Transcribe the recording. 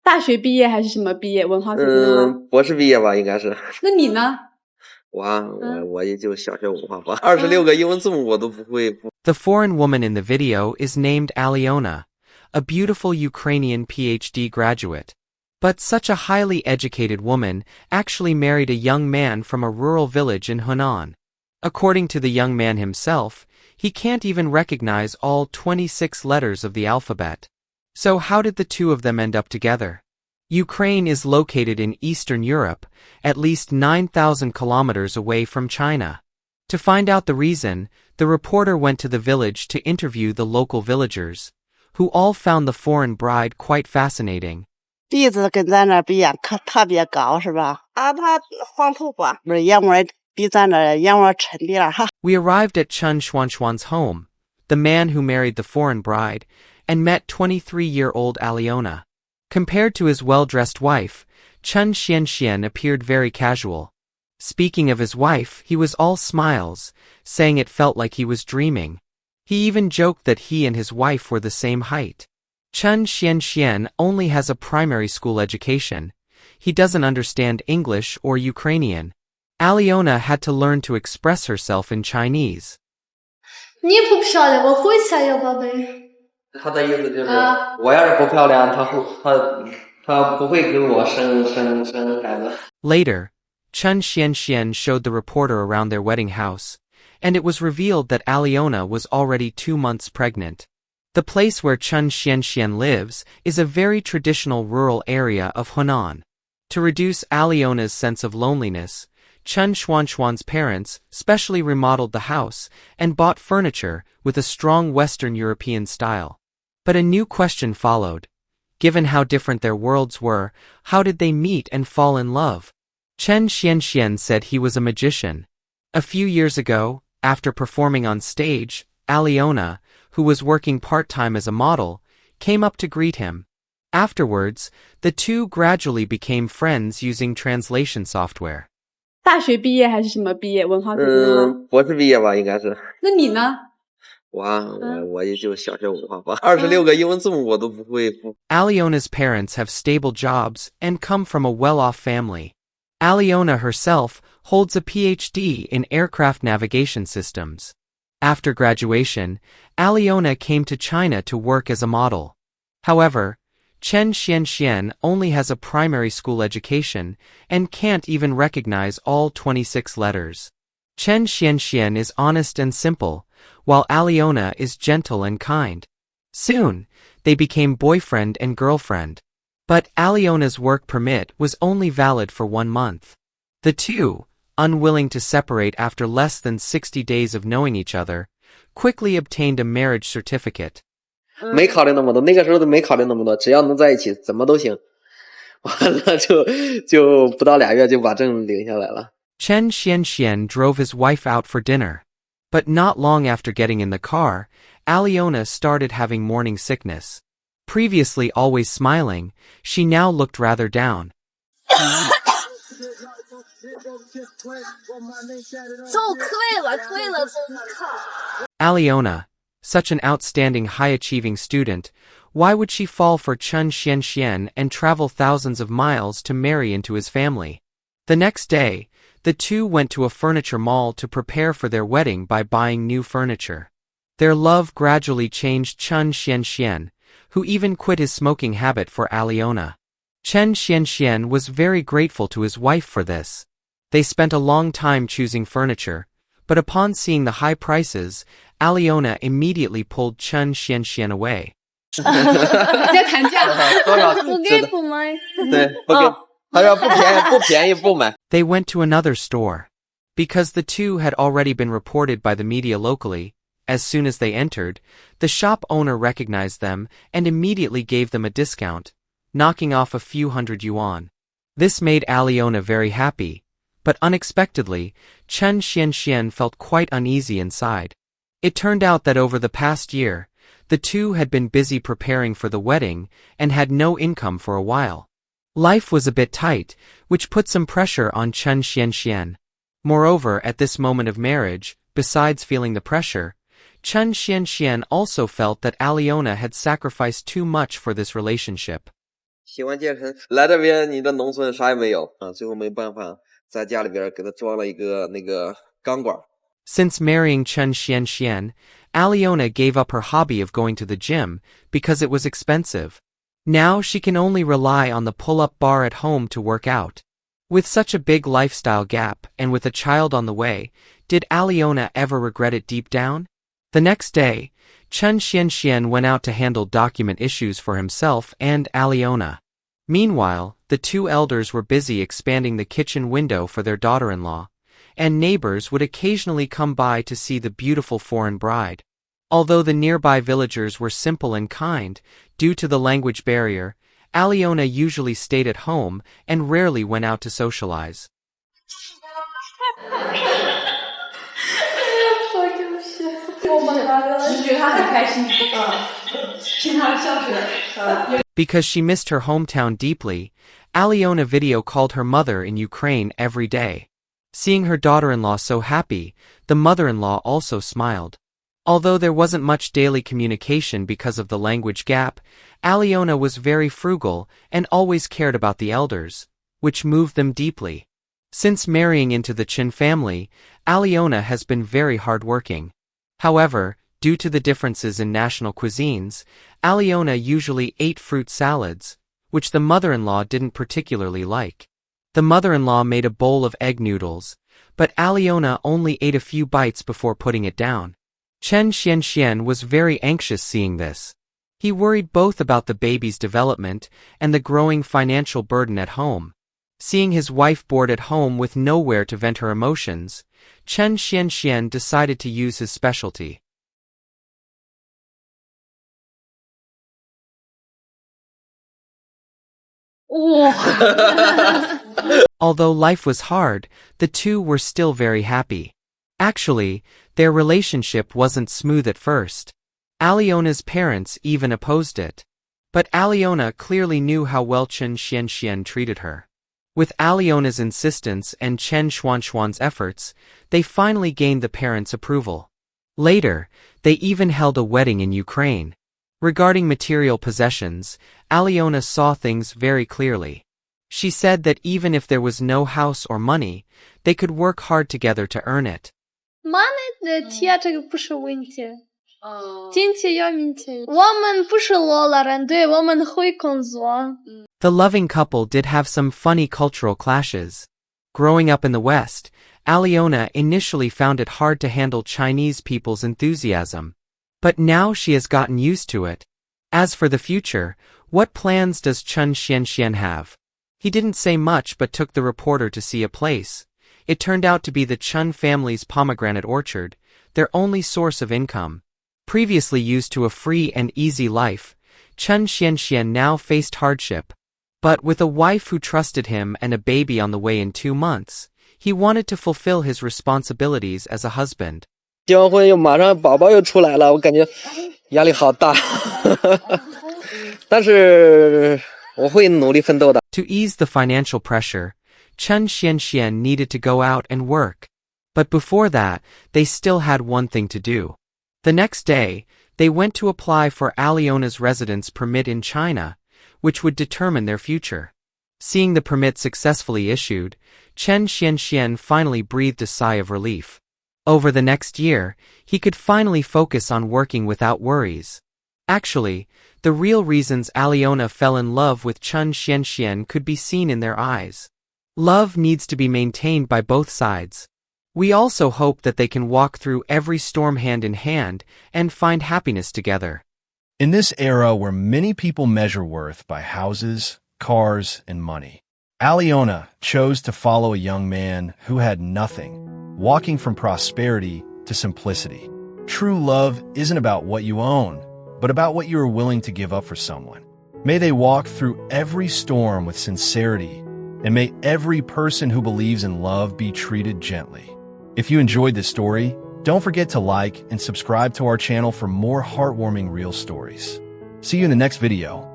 大学毕业还是什么毕业？文化课吗？博士毕业吧，应该是。那你呢？我也就小学文化吧，26个英文字母我都不会。The foreign woman in the video is named Aliona, a beautiful Ukrainian PhD graduate. But such a highly educated woman actually married a young man from a rural village in Henan. According to the young man himself, he can't even recognize all 26 letters of the alphabet. So how did the two of them end up together? Ukraine is located in Eastern Europe, at least 9,000 kilometers away from China. To find out the reason, the reporter went to the village to interview the local villagers, who all found the foreign bride quite fascinating. 鼻子跟咱那不一样，特别高是吧？他黄头发，不是眼窝比咱那眼窝抻点儿哈。We arrived at Chen Xuanxuan's home, the man who married the foreign bride, and met 23-year-old Aliona. Compared to his well-dressed wife, Chen Xianxian appeared very casual. Speaking of his wife, he was all smiles, saying it felt like he was dreaming. He even joked that he and his wife were the same height. Chen Xianxian only has a primary school education. He doesn't understand English or Ukrainian. Aliona had to learn to express herself in Chinese. 你也不漂亮，我会猜哟，宝贝。他的意思就是，我要是不漂亮，他不会给我生孩子。 Later, Chen Xianxian showed the reporter around their wedding house, and it was revealed that Aliona was already 2 months pregnant. The place where Chen Xianxian lives is a very traditional rural area of Henan. To reduce Aliona's sense of loneliness, Chen Xuanxuan's parents specially remodeled the house and bought furniture with a strong Western European style. But a new question followed. Given how different their worlds were, how did they meet and fall in love? Chen Xianxian said he was a magician. A few years ago, after performing on stage, Aliona, who was working part-time as a model, came up to greet him. Afterwards, the two gradually became friends using translation software. 大学毕业还是什么毕业？文化课吗？博士毕业吧，应该是。那你呢？我也就小学文化吧，26个英文字母我都不会。Aliona's parents have stable jobs and come from a well-off family. Aliona herself holds a PhD in aircraft navigation systems. After graduation, Aliona came to China to work as a model. However, Chen Xianxian only has a primary school education and can't even recognize all 26 letters. Chen Xianxian is honest and simple, while Aliona is gentle and kind. Soon, they became boyfriend and girlfriend. But Aliona's work permit was only valid for 1 month. The two, unwilling to separate after less than 60 days of knowing each other, quickly obtained a marriage certificate. 没考虑那么多，那个时候都没考虑那么多，只要能在一起，怎么都行。完了就不到2月就把证领下来了。Chen Xianxian drove his wife out for dinner. But not long after getting in the car, Aliona started having morning sickness. Previously always smiling, she now looked rather down. Aliona, such an outstanding high-achieving student, why would she fall for Chen Xianxian and travel thousands of miles to marry into his family? The next day, the two went to a furniture mall to prepare for their wedding by buying new furniture. Their love gradually changed Chen Xianxian, who even quit his smoking habit for Aliona. Chen Xianxian was very grateful to his wife for this. They spent a long time choosing furniture, but upon seeing the high prices, Aliona immediately pulled Chen Xianxian away. 在谈价，不给不买。对，不给。他说不便宜不买。 They went to another store. Because the two had already been reported by the media locally, as soon as they entered, the shop owner recognized them and immediately gave them a discount, knocking off a few hundred yuan. This made Aliona very happy, but unexpectedly, Chen Xianxian felt quite uneasy inside. It turned out that over the past year, the two had been busy preparing for the wedding and had no income for a while. Life was a bit tight, which put some pressure on Chen Xianxian. Moreover, at this moment of marriage, besides feeling the pressure, Chen Xianxian also felt that Aliona had sacrificed too much for this relationship. 喜欢健身，来这边你这农村啥也没有啊，最后没办法，在家里边给他装了一个那个钢管。Since marrying Chen Xianxian, Aliona gave up her hobby of going to the gym because it was expensive. Now she can only rely on the pull-up bar at home to work out. With such a big lifestyle gap and with a child on the way, did Aliona ever regret it deep down? The next day, Chen Xianxian went out to handle document issues for himself and Aliona. Meanwhile, the two elders were busy expanding the kitchen window for their daughter-in-law, and neighbors would occasionally come by to see the beautiful foreign bride. Although the nearby villagers were simple and kind, due to the language barrier, Aliona usually stayed at home and rarely went out to socialize. Because she missed her hometown deeply, Aliona video called her mother in Ukraine every day. Seeing her daughter-in-law so happy, the mother-in-law also smiled. Although there wasn't much daily communication because of the language gap, Aliona was very frugal and always cared about the elders, which moved them deeply. Since marrying into the Qin family, Aliona has been very hardworking. However, due to the differences in national cuisines, Aliona usually ate fruit salads, which the mother-in-law didn't particularly like. The mother-in-law made a bowl of egg noodles, but Aliona only ate a few bites before putting it down. Chen Xianxian was very anxious seeing this. He worried both about the baby's development and the growing financial burden at home. Seeing his wife bored at home with nowhere to vent her emotions, Chen Xianxian decided to use his specialty. Although life was hard, the two were still very happy. Actually, their relationship wasn't smooth at first. Aliona's parents even opposed it. But Aliona clearly knew how well Chen Xianxian treated her. With Aliona's insistence and Chen Xuanxuan's efforts, they finally gained the parents' approval. Later, they even held a wedding in Ukraine. Regarding material possessions, Aliona saw things very clearly. She said that even if there was no house or money, they could work hard together to earn it. 妈的钱这个不是问题，金钱要明天，我们不是老了人，对，我们会工作。The loving couple did have some funny cultural clashes. Growing up in the West, Aliona initially found it hard to handle Chinese people's enthusiasm. But now she has gotten used to it. As for the future, what plans does Chen Xianxian have? He didn't say much but took the reporter to see a place. It turned out to be the Chen family's pomegranate orchard, their only source of income. Previously used to a free and easy life, Chen Xianxian now faced hardship. But with a wife who trusted him and a baby on the way in 2 months, he wanted to fulfill his responsibilities as a husband. 结完婚又马上宝宝又出来了，我感觉压力好大，但是我会努力奋斗的。To ease the financial pressure, Chen Xianxian needed to go out and work. But before that, they still had one thing to do. The next day, they went to apply for Aliona's residence permit in China, which would determine their future. Seeing the permit successfully issued, Chen Xianxian finally breathed a sigh of relief. Over the next year, he could finally focus on working without worries. Actually, the real reasons Aliona fell in love with Chen Xianxian could be seen in their eyes. Love needs to be maintained by both sides. We also hope that they can walk through every storm hand in hand and find happiness together. In this era where many people measure worth by houses, cars, and money, Aliona chose to follow a young man who had nothing, walking from prosperity to simplicity. True love isn't about what you own, but about what you are willing to give up for someone. May they walk through every storm with sincerity, and may every person who believes in love be treated gently. If you enjoyed this story, don't forget to like and subscribe to our channel for more heartwarming real stories. See you in the next video.